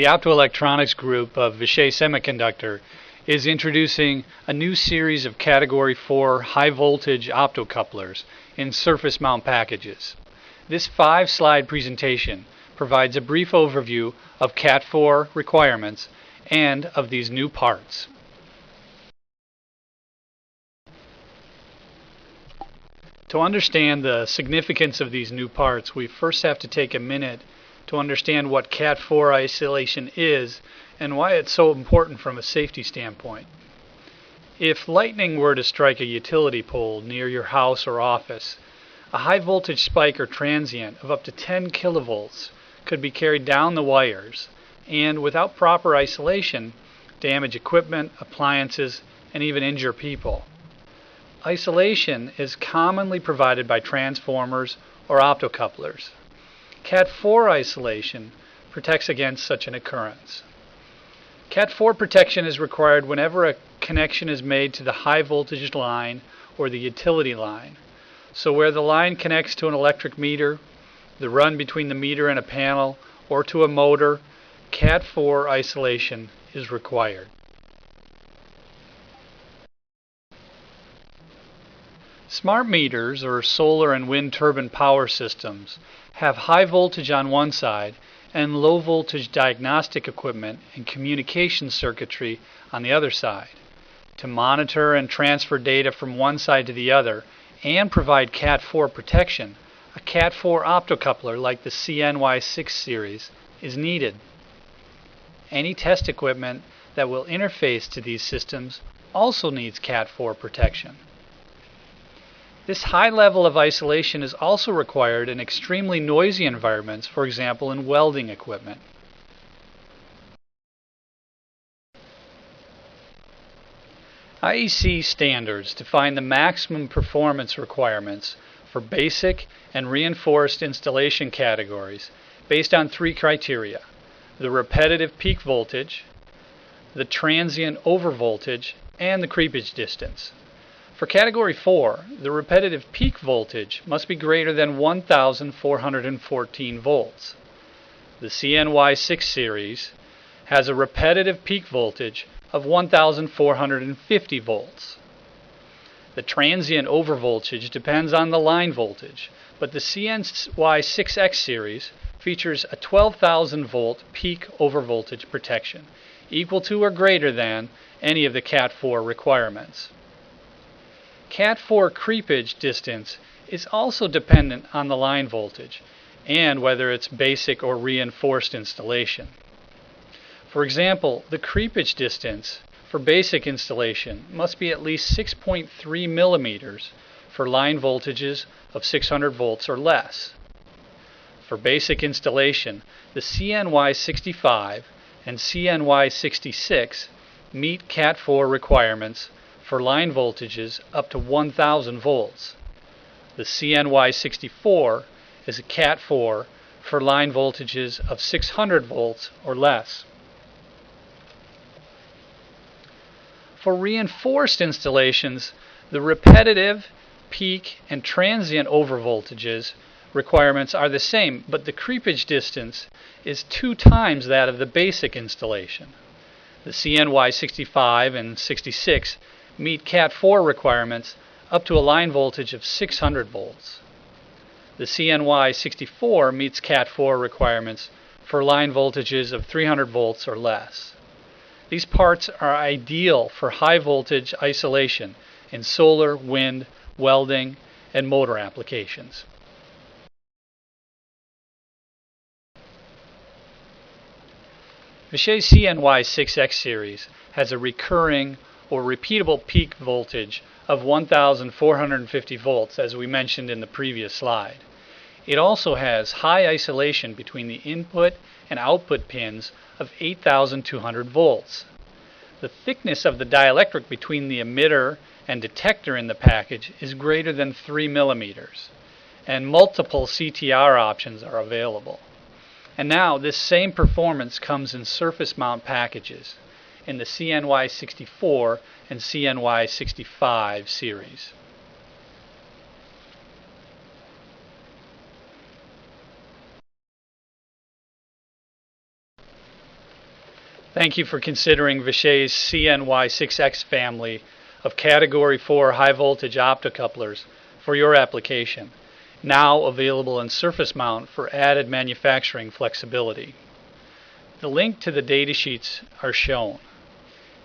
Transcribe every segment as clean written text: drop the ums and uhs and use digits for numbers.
The optoelectronics group of Vishay Semiconductor is introducing a new series of Category 4 high-voltage optocouplers in surface mount packages. This 5-slide presentation provides a brief overview of Cat 4 requirements and of these new parts. To understand the significance of these new parts, we first have to take a minute to understand what Cat 4 isolation is and why it's so important from a safety standpoint. If lightning were to strike a utility pole near your house or office, a high voltage spike or transient of up to 10 kilovolts could be carried down the wires and, without proper isolation, damage equipment, appliances, and even injure people. Isolation is commonly provided by transformers or optocouplers. Cat 4 isolation protects against such an occurrence. Cat 4 protection is required whenever a connection is made to the high voltage line or the utility line. So where the line connects to an electric meter, the run between the meter and a panel, or to a motor, Cat 4 isolation is required. Smart meters, or solar and wind turbine power systems, have high voltage on one side and low voltage diagnostic equipment and communication circuitry on the other side. To monitor and transfer data from one side to the other and provide Cat 4 protection, a Cat 4 optocoupler like the CNY6x series is needed. Any test equipment that will interface to these systems also needs Cat 4 protection. This high level of isolation is also required in extremely noisy environments, for example in welding equipment. IEC standards define the maximum performance requirements for basic and reinforced installation categories based on 3 criteria: the repetitive peak voltage, the transient overvoltage, and the creepage distance. For Category 4, the repetitive peak voltage must be greater than 1,414 volts. The CNY6 series has a repetitive peak voltage of 1,450 volts. The transient overvoltage depends on the line voltage, but the CNY6x series features a 12,000 volt peak overvoltage protection, equal to or greater than any of the Cat 4 requirements. Cat 4 creepage distance is also dependent on the line voltage and whether it's basic or reinforced installation. For example, the creepage distance for basic installation must be at least 6.3 millimeters for line voltages of 600 volts or less. For basic installation, the CNY65 and CNY66 meet Cat 4 requirements for line voltages up to 1,000 volts. The CNY64 is a Cat 4 for line voltages of 600 volts or less. For reinforced installations, the repetitive, peak, and transient overvoltages requirements are the same, but the creepage distance is 2 times that of the basic installation. The CNY65 and 66 meet Cat 4 requirements up to a line voltage of 600 volts. The CNY64 meets Cat 4 requirements for line voltages of 300 volts or less. These parts are ideal for high voltage isolation in solar, wind, welding, and motor applications. Vishay CNY6x series has a recurring or repeatable peak voltage of 1,450 volts, as we mentioned in the previous slide. It also has high isolation between the input and output pins of 8,200 volts. The thickness of the dielectric between the emitter and detector in the package is greater than 3 millimeters, and multiple CTR options are available. And now this same performance comes in surface mount packages in the CNY64 and CNY65 series. Thank you for considering Vishay's CNY6x family of Category 4 high voltage optocouplers for your application, now available in surface mount for added manufacturing flexibility. The link to the datasheets are shown.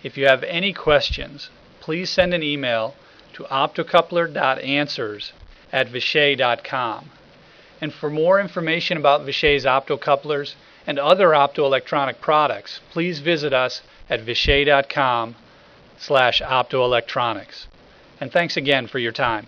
If you have any questions, please send an email to optocoupler.answers@vishay.com. And for more information about Vishay's optocouplers and other optoelectronic products, please visit us at vishay.com/optoelectronics. And thanks again for your time.